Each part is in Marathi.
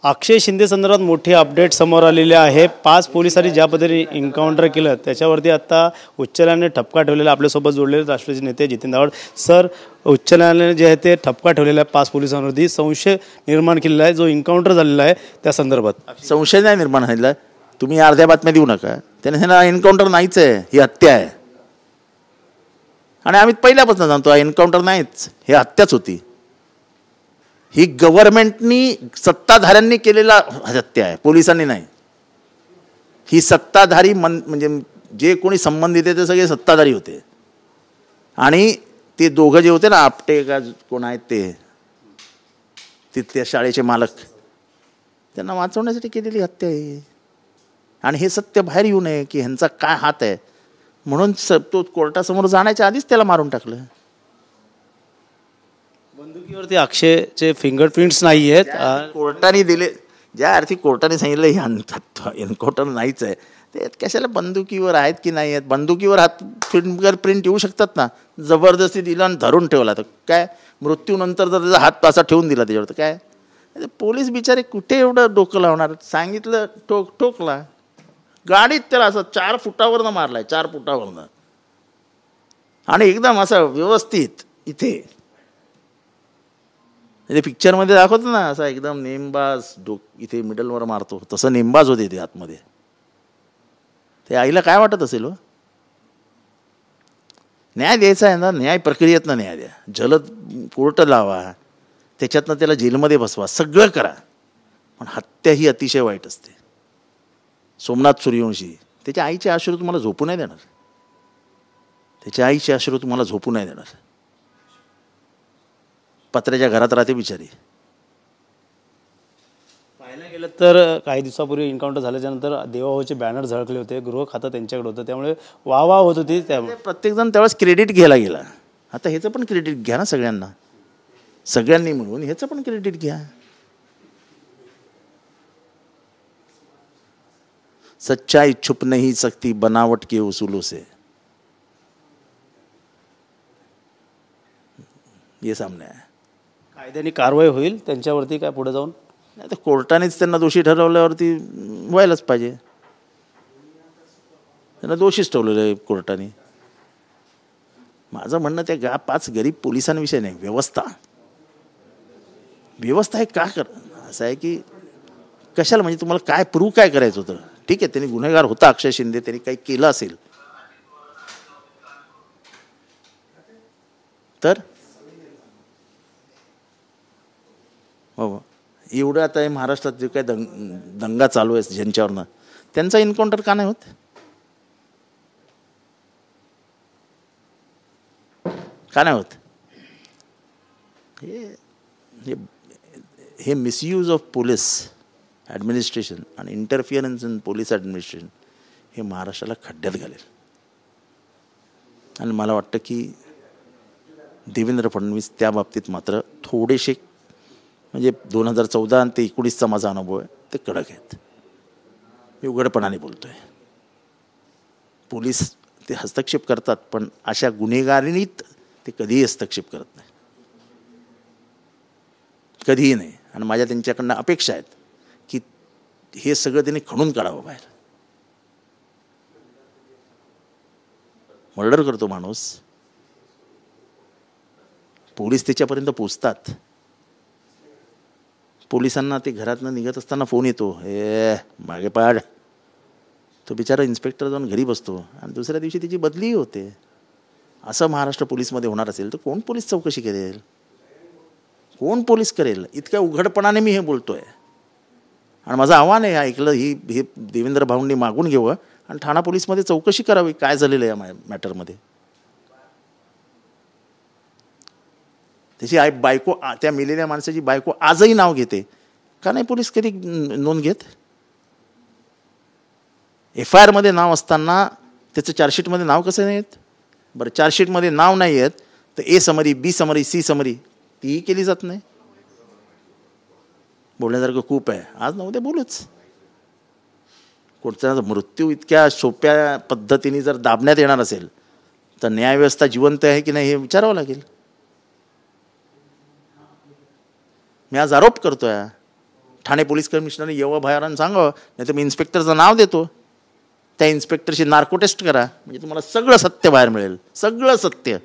अक्षय शिंदे संदर्भात मोठी अपडेट समोर आलेली आहे। 5 पोलिसांनी ज्या पद्धतीने एन्काउंटर केलं त्याच्यावरती आता उच्च न्यायालयाने ठपका ठेवलेला। आपल्यासोबत जोडलेले राष्ट्रवादीचे नेते जितेंद्र आव्हाड सर, उच्च न्यायालयाने जे आहे ते ठपका ठेवलेला आहे 5 पोलिसांवरती, संशय निर्माण केलेला आहे जो एन्काउंटर झालेला आहे त्या संदर्भात। संशय नाही निर्माण झालेला, तुम्ही अर्ध्या बातम्या देऊ नका। त्याने एन्काउंटर नाहीच आहे, ही हत्या आहे। आणि आम्ही पहिल्यापासून सांगतो एन्काउंटर नाहीच, ही हत्याच होती। ही गव्हर्नमेंटनी सत्ताधाऱ्यांनी केलेला हत्या आहे, पोलिसांनी नाही। ही सत्ताधारी म्हणजे जे कोणी संबंधित आहे ते सगळे सत्ताधारी होते। आणि ते दोघं जे होते ना, आपटे का कोण आहेत ते तिथल्या शाळेचे मालक, त्यांना वाचवण्यासाठी केलेली हत्या आहे। आणि हे सत्य बाहेर येऊ नये की ह्यांचा काय हात आहे, म्हणून तो कोर्टासमोर जाण्याच्या आधीच त्याला मारून टाकलं। बंदुकीवरती अक्षयचे फिंगरप्रिंट्स नाही आहेत, कोर्टाने दिले। ज्या अर्थी कोर्टाने सांगितलं हे एन्काउंटर नाहीच आहे, ते कशाला बंदुकीवर आहेत की नाही आहेत? बंदुकीवर हात फिंगरप्रिंट येऊ शकतात ना। जबरदस्ती दिला आणि धरून ठेवला तर काय, मृत्यूनंतर जर त्याचा हात असा ठेवून दिला त्याच्यावर तर काय? पोलीस बिचारे कुठे एवढं डोकं लावणार? सांगितलं ठोकला, गाडीत त्याला असं 4 फुटावरनं मारलाय, 4 फुटावरनं, आणि एकदम असं व्यवस्थित इथे म्हणजे पिक्चरमध्ये दाखवतो ना, असा एकदम नेमबाज इथे मिडलवर मारतो तसं नेमबाज होते ते आतमध्ये। ते आईला काय वाटत असेल हो? न्याय द्यायचा आहे ना, न्याय प्रक्रियेतनं न्याय द्या, जलद कोर्ट लावा, त्याच्यातनं त्याला जेलमध्ये बसवा, सगळं करा। पण हत्या ही अतिशय वाईट असते। सोमनाथ सूर्यवंशी त्याच्या आईचे अश्रू तुम्हाला झोपू नाही देणार, त्याच्या आईचे अश्रू तुम्हाला झोपू नाही देणार। पत्र्याच्या घरात राहते बिचारी। पाहायला गेलं तर काही दिवसापूर्वी एन्काउंटर झाल्याच्यानंतर देवाभाऊचे बॅनर झळकले होते, गृह खातं त्यांच्याकडे होतं, त्यामुळे वाह होत होती। त्यामुळे प्रत्येकजण त्यावेळेस क्रेडिट घ्यायला गेला। आता ह्याचं पण क्रेडिट घ्या ना, सगळ्यांनी मिळून ह्याचं पण क्रेडिट घ्या। सच्चाई छुप नहीं सकती बनावट के उसूलों से, ये सामने आहे। कायद्याने कारवाई होईल त्यांच्यावरती काय पुढे जाऊन? नाही तर कोर्टानेच त्यांना दोषी ठरवल्यावरती व्हायलाच पाहिजे। त्यांना दोषीच ठेवलेलं आहे कोर्टाने। माझं म्हणणं त्या 5 गरीब पोलिसांविषयी नाही, व्यवस्था हे का असं आहे की कशाला, म्हणजे तुम्हाला काय प्रूव्ह काय करायचं होतं? ठीक आहे, त्यांनी गुन्हेगार होता अक्षय शिंदे, त्यांनी काही केलं असेल तर हो, एवढं आता हे महाराष्ट्रात जे काय दंगा चालू आहे ज्यांच्यावरनं, त्यांचा एन्काउंटर का नाही होत? का नाही होत? हे मिसयूज ऑफ पोलीस ॲडमिनिस्ट्रेशन आणि इंटरफिअरन्स इन पोलीस ॲडमिनिस्ट्रेशन हे महाराष्ट्राला खड्ड्यात घालेल। आणि मला वाटतं की देवेंद्र फडणवीस त्या बाबतीत मात्र थोडेसे, म्हणजे 2014 आणि ते 19चा माझा अनुभव आहे, ते कडक आहेत। मी उघडपणाने बोलतोय, पोलीस ते हस्तक्षेप करतात, पण अशा गुन्हेगारीनीत ते कधीही हस्तक्षेप करत नाही, कधीही नाही। आणि माझ्या त्यांच्याकडनं अपेक्षा आहेत की हे सगळं त्यांनी खणून काढावं बाहेर। मर्डर करतो माणूस, पोलीस त्याच्यापर्यंत पोचतात, पोलिसांना ते घरातनं निघत असताना फोन येतो, मागे पाड, तो बिचारा इन्स्पेक्टर जाऊन घरी बसतो आणि दुसऱ्या दिवशी त्याची बदलीही होते। असं महाराष्ट्र पोलीसमध्ये होणार असेल तर कोण पोलीस चौकशी करेल? कोण पोलीस करेल? इतक्या उघडपणाने मी हे बोलतोय आणि माझं आव्हान आहे, ऐकलं हे देवेंद्र भाऊंनी मागून घ्यावं आणि ठाणा पोलीसमध्ये चौकशी करावी काय झालेलं आहे या मॅटरमध्ये। त्याची बायको, त्या मेलेल्या माणसाची बायको आजही नाव घेते, का नाही पोलीस कधी नोंद घेत? FIR मध्ये नाव असताना त्याचं चार्जशीटमध्ये नाव कसं नाही येत? बरं, चार्जशीटमध्ये नाव नाही येत तर A summary, B summary, C summary तीही केली जात नाही। बोलण्यासारखं खूप आहे, आज ना उद्या बोलूच। कोणत्या मृत्यू इतक्या सोप्या पद्धतीने जर दाबण्यात येणार असेल तर न्यायव्यवस्था जिवंत आहे की नाही हे विचारावं लागेल। मी आज आरोप करतोय, ठाणे पोलीस कमिशनरने येवं भयारानं सांगावं, नाही तर मी इन्स्पेक्टरचं नाव देतो, त्या इन्स्पेक्टरची नार्को टेस्ट करा, म्हणजे तुम्हाला सगळं सत्य बाहेर मिळेल. सगळं सत्य.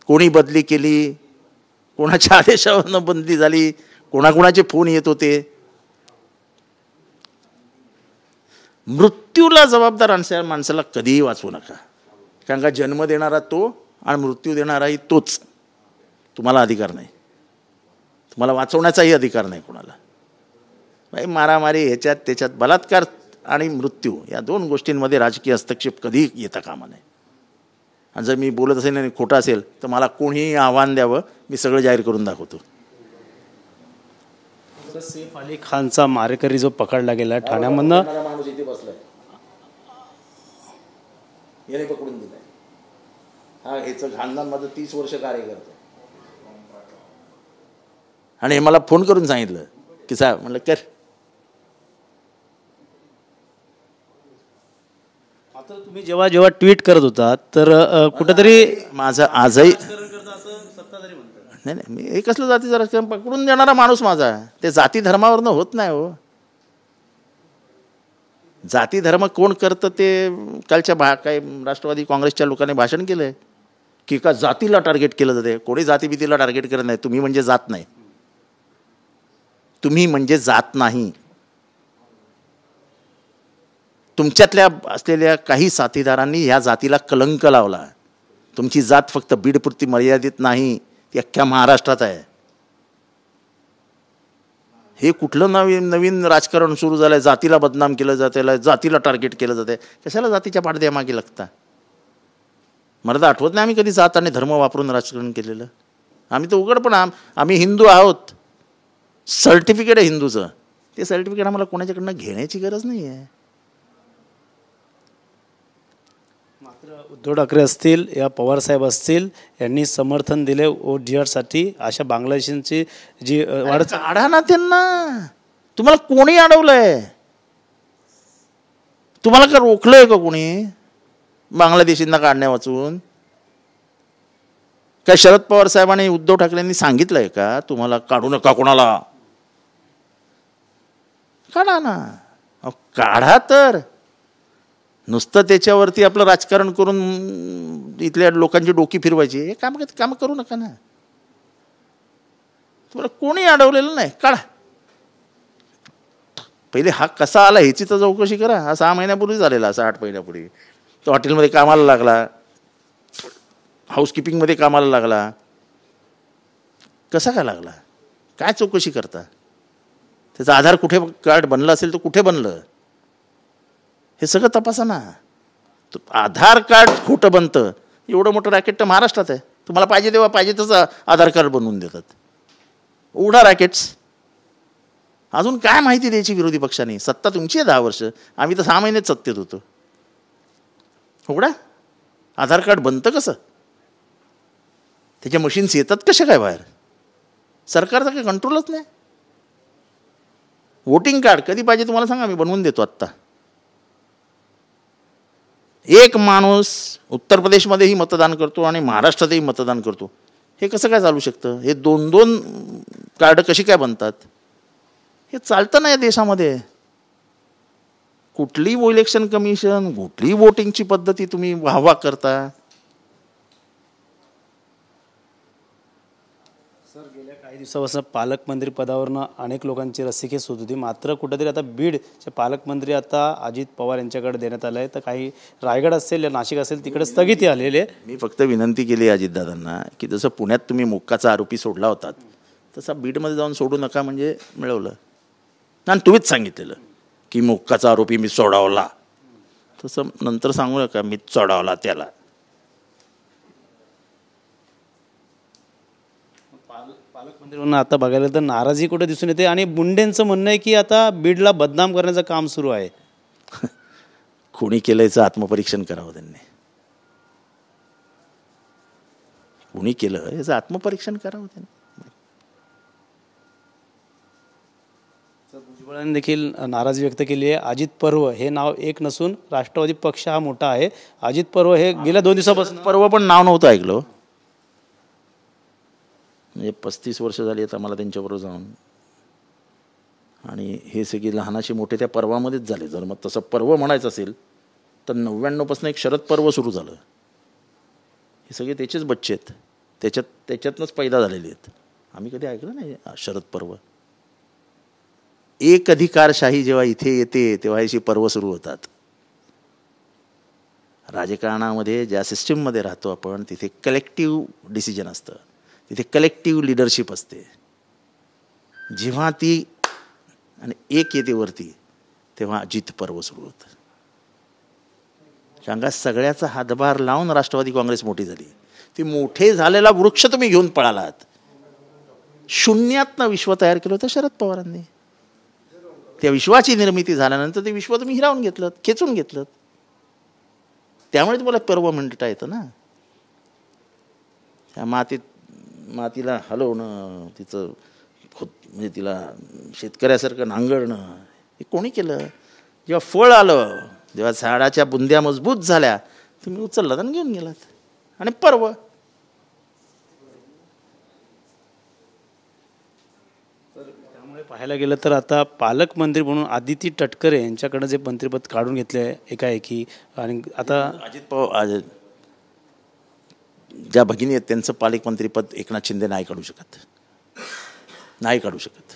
कोणी बदली केली, कोणाच्या आदेशावरनं बदली झाली, कोणाकोणाचे फोन येत होते. मृत्यूला जबाबदार माणसाला कधीही वाचवू नका, कारण का जन्म देणारा तो आणि मृत्यू देणाराही तोच. तुम्हाला अधिकार नाही, तुम्हाला वाचवण्याचाही अधिकार नाही कोणाला. भाई मारामारी ह्याच्यात त्याच्यात बलात्कार आणि मृत्यू या दोन गोष्टींमध्ये राजकीय हस्तक्षेप कधीही येता कामा नये. आणि जर मी बोलत असेल आणि खोटं असेल तर मला कोणीही आव्हान द्यावं, मी सगळं जाहीर करून दाखवतो. सैफ अली खानचा मारेकरी जो पकडला गेला ठाण्यामधनं, माणूस इथे बसलाय, याने पकडून दिलाय. हा ह्याचं खानदान माझं 30 वर्ष कार्य करतं. आणि हे मला फोन करून सांगितलं की साहेब, म्हणलं कर. मात्र तुम्ही जेव्हा जेव्हा ट्विट करत होता तर कुठेतरी माझं आजही नाही, मी एक असलं जातीचं राजकारण पकडून देणारा माणूस माझा. ते जाती धर्मावरनं होत नाही हो. जाती धर्म कोण करतं ते कालच्या काही राष्ट्रवादी काँग्रेसच्या लोकांनी भाषण केलंय की का जातीला टार्गेट केलं जाते. कोणी जातीभीतीला टार्गेट करत नाही. तुम्ही म्हणजे जात नाही, तुम्ही म्हणजे जात नाही. तुमच्यातल्या असलेल्या काही साथीदारांनी ह्या जातीला कलंक लावला. तुमची जात फक्त बीडपुरती मर्यादित नाही, ती अख्ख्या महाराष्ट्रात आहे. हे कुठलं नवीन राजकारण सुरू झालंय? जातीला बदनाम केलं जाते, जातीला टार्गेट केलं जाते. कशाला जातीच्या पाडद्यामागे लागता? मला तर आठवत नाही आम्ही कधी जात आणि धर्म वापरून राजकारण केलेलं. आम्ही तर उघड पण आम्ही हिंदू आहोत. सर्टिफिकेट आहे हिंदूचं, ते सर्टिफिकेट आम्हाला कोणाच्याकडनं घेण्याची गरज नाही आहे. मात्र उद्धव ठाकरे असतील या पवारसाहेब असतील यांनी समर्थन दिले ODRसाठी. अशा बांगलादेशींची जी वाढ आढा ना त्यांना. तुम्हाला कोणी अडवलंय? तुम्हाला का रोखलंय का कोणी बांगलादेशींना काढण्या वाचून? काय शरद पवार साहेबांनी उद्धव ठाकरेंनी सांगितलंय का तुम्हाला काढू नका कोणाला? काढा ना. काढा तर. नुसतं त्याच्यावरती आपलं राजकारण करून इथल्या लोकांची डोकी फिरवायची हे काम करू नका ना. तुम्हाला कोणी अडवलेलं नाही, काढा. पहिले हा कसा आला ह्याची तर चौकशी करा. हा 6 महिन्यापूर्वी झालेला, 8 महिन्यापूर्वी. तो हॉटेलमध्ये कामाला लागला, हाऊसकीपिंगमध्ये कामाला लागला. कसा काय लागला? काय चौकशी करता? त्याचं आधार कुठे कार्ड बनलं असेल तर कुठे बनलं हे सगळं तपासा ना. आधार कार्ड खोटं बनतं एवढं मोठं रॅकेट तर महाराष्ट्रात आहे. तुम्हाला पाहिजे तेव्हा पाहिजे तसं आधार कार्ड बनवून देतात. उघडा रॅकेट्स. अजून काय माहिती द्यायची विरोधी पक्षांनी? सत्ता तुमची आहे 10 वर्ष, आम्ही तर 6 महिनेच सत्तेत होतो. उघडा. आधार कार्ड बनतं कसं? त्याच्या मशीन्स येतात कशा काय बाहेर? सरकारचा काही कंट्रोलच नाही. वोटिंग कार्ड कधी पाहिजे तुम्हाला सांगा, मी बनवून देतो आत्ता. एक माणूस उत्तर प्रदेशमध्येही मतदान करतो आणि महाराष्ट्रातही मतदान करतो. हे कसं काय चालू शकतं? हे 2-2 कार्ड कशी काय बनतात? हे चालतं नाही देशामध्ये. कुठली इलेक्शन कमिशन, कुठली वोटिंगची पद्धती तुम्ही वाहवा करता? सर, गेल्या काही दिवसापासून पालकमंत्री पदावरनं अनेक लोकांची रस्सीखेच होत होती. मात्र कुठेतरी आता बीडचे पालकमंत्री आता अजित पवार यांच्याकडे देण्यात आलं आहे. तर काही रायगड असेल या नाशिक असेल तिकडे स्थगिती आलेली आहे. मी फक्त विनंती केली अजितदादांना की जसं पुण्यात तुम्ही मोक्काचा आरोपी सोडला होतात तसा बीडमध्ये जाऊन सोडू नका, म्हणजे मिळवलं. आणि तुम्हीच सांगितलेलं की मोक्काचा आरोपी मी सोडवला, तसं नंतर सांगू नका मी सोडवला त्याला. पालकमंत्री म्हणून आता बघायला तर नाराजी कुठे दिसून येते. आणि मुंडेंचं म्हणणं आहे की आता बीडला बदनाम करण्याचं काम सुरू आहे. कोणी केलंयचं आत्मपरीक्षण करावं त्यांनी. कोणी केलं याचं आत्मपरीक्षण करावं त्यांनी. भुजबळांनी देखील नाराजी व्यक्त केली आहे. अजित पर्व हे नाव एक नसून राष्ट्रवादी पक्ष हा मोठा आहे. अजित पर्व हे गेल्या 2 दिवसापासून पर्व पण नाव नव्हतं ऐकलं. म्हणजे 35 वर्ष झाली आता मला त्यांच्याबरोबर जाऊन. आणि हे सगळे लहानाचे मोठे त्या पर्वामध्येच झाले. जर मग तसं पर्व म्हणायचं असेल तर 99पासून एक शरद पर्व सुरू झालं. हे सगळे त्याचेच बच्चे आहेत, त्याच्यातनंच पैदा झालेले आहेत. आम्ही कधी ऐकलं नाही शरद पर्व. एक अधिकारशाही जेव्हा इथे येते तेव्हा अशी पर्व सुरू होतात. राजकारणामध्ये ज्या सिस्टीममध्ये राहतो आपण तिथे कलेक्टिव्ह डिसिजन असतं, तिथे कलेक्टिव्ह लिडरशिप असते. जेव्हा ती आणि एक येते वरती तेव्हा अजित पर्व सुरू होतं. सांगा, सगळ्याचा हातभार लावून राष्ट्रवादी काँग्रेस मोठी झाली. ती मोठे झालेला वृक्ष तुम्ही घेऊन पळालात. शून्यातनं विश्व तयार केलं होतं शरद पवारांनी. त्या विश्वाची निर्मिती झाल्यानंतर ते विश्व तुम्ही हिरावून घेतलं, खेचून घेतलं. त्यामुळे तुम्हाला पर्व म्हणता येतं ना. त्या मातीला हलवणं, तिचं म्हणजे तिला शेतकऱ्यासारखं नांगरणं हे कोणी केलं? जेव्हा फळ आलं, जेव्हा झाडाच्या बुंद्या मजबूत झाल्या, तुम्ही उचललात आणि घेऊन गेलात. आणि पर्व त्यामुळे पाहायला गेलं तर आता पालकमंत्री म्हणून आदिती तटकरे यांच्याकडे जे मंत्रिपद काढून घेतले एकाएकी, आणि आता अजित पवार ज्या भगिनी आहेत त्यांचं पालकमंत्रीपद एकनाथ शिंदे नाही काढू शकत.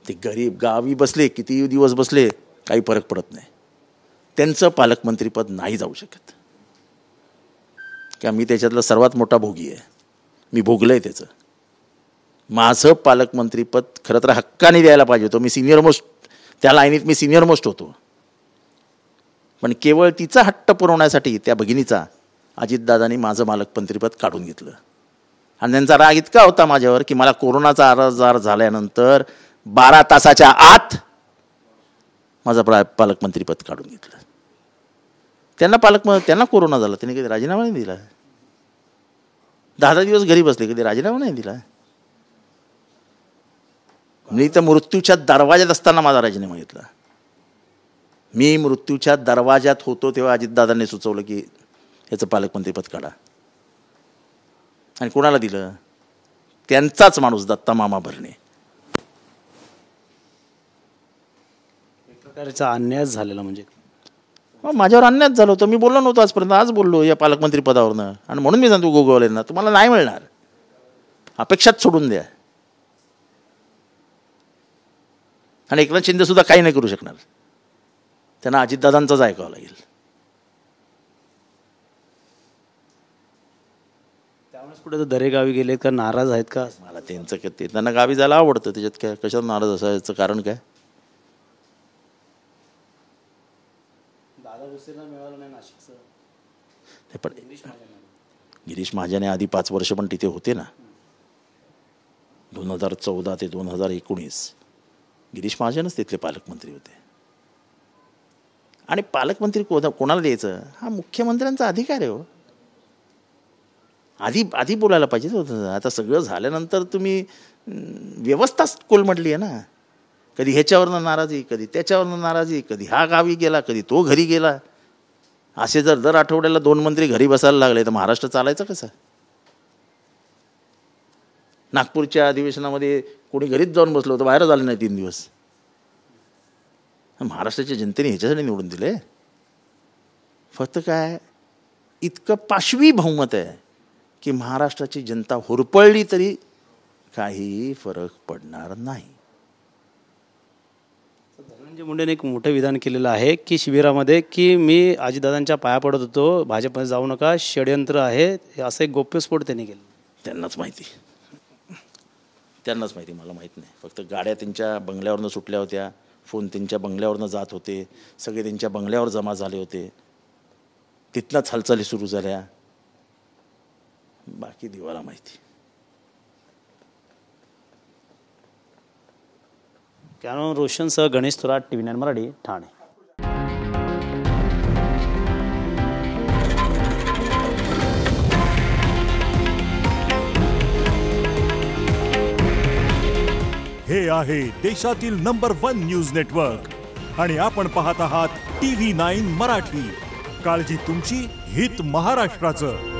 ते गरीब गावी बसले, किती दिवस बसले, काही फरक पडत नाही. त्यांचं पालकमंत्रीपद नाही जाऊ शकत. का मी त्याच्यातला सर्वात मोठा भोगी आहे. मी भोगलंय त्याचं. माझं पालकमंत्रीपद खरं तर हक्काने द्यायला पाहिजे होतं. मी सिनियर मोस्ट, त्या लाईनीत मी सिनियर मोस्ट होतो. पण केवळ तिचा हट्ट पुरवण्यासाठी त्या भगिनीचा अजितदादांनी माझं पालकमंत्रीपद काढून घेतलं. आणि त्यांचा राग इतका होता माझ्यावर की मला कोरोनाचा आजार झाल्यानंतर 12 तासाच्या आत माझं पालकमंत्रीपद काढून घेतलं. त्यांना कोरोना झाला, त्यांनी कधी राजीनामा नाही दिला. 10 दिवस घरी बसले, कधी राजीनामा नाही दिला. मी तर मृत्यूच्या दरवाज्यात असताना माझा राजीनामा घेतला. मी मृत्यूच्या दरवाज्यात होतो तेव्हा अजितदादांनी सुचवलं की याचं पालकमंत्रीपद काढा. आणि कोणाला दिलं? त्यांचाच माणूस दत्ता मामा भरणे. एक प्रकारचा अन्याय झालेला. म्हणजे माझ्यावर अन्याय झालं होतं. मी बोललो नव्हतो आजपर्यंत, आज बोललो या पालकमंत्री पदावरनं. आणि म्हणून मी सांगतो गोगोवलेंना, तुम्हाला नाही मिळणार, अपेक्षाच सोडून द्या. आणि एकनाथ शिंदे सुद्धा काही नाही करू शकणार. त्यांना अजितदादांचंच ऐकावं लागेल. त्यामुळेच कुठे तर दरेगावी गेलेत का, नाराज आहेत का? मला त्यांचं ते त्यांना गावी जायला आवडतं. त्याच्यात काय, कशात नाराज असायचं कारण काय? दादा भुसेंना मिळालं नाही नाशिकचं. ते पण गिरीश महाजने आधी 5 वर्ष पण तिथे होते ना. 2014 ते 2019 गिरीश महाजनच तिथले पालकमंत्री होते. आणि पालकमंत्री कोणाला द्यायचं हा मुख्यमंत्र्यांचा अधिकार आहे. हो, आधी बोलायला पाहिजे होतं. आता सगळं झाल्यानंतर तुम्ही व्यवस्थाच कोलमडली आहे ना. कधी ह्याच्यावरनं नाराजी, कधी त्याच्यावरनं नाराजी, कधी हा गावी गेला, कधी तो घरी गेला. असे जर दर आठवड्याला 2 मंत्री घरी बसायला लागले तर महाराष्ट्र चालायचं कसं? नागपूरच्या अधिवेशनामध्ये कोणी घरीच जाऊन बसलं होतं, बाहेर झालं नाही 3 दिवस. महाराष्ट्राच्या जनतेने ह्याच्यासाठी निवडून दिले. फक्त काय इतकं पाशवी बहुमत आहे की महाराष्ट्राची जनता होरपळली तरी काही फरक पडणार नाही. धनंजय मुंडेने एक मोठं विधान केलेलं आहे की शिबिरामध्ये की मी अजितदादांच्या पाया पडत होतो, भाजपमध्ये जाऊ नका, षड्यंत्र आहे, असं एक गोप्यस्फोट त्यांनी केलं. त्यांनाच माहिती, मला माहीत नाही. फक्त गाड्या त्यांच्या बंगल्यावरनं सुटल्या होत्या, फोन त्यांच्या बंगल्यावरनं जात होते, सगळे त्यांच्या बंगल्यावर जमा झाले होते, तिथनंच हालचाली सुरू झाल्या. बाकी देवाला माहिती. कॅनॉन रोशनसह गणेश थोरात, TV9 मराठी, ठाणे. हे आहे देशातील नंबर 1 न्यूज नेटवर्क आणि आपण पाहत आहात TV9 मराठी. काळजी तुमची, हित महाराष्ट्राचं.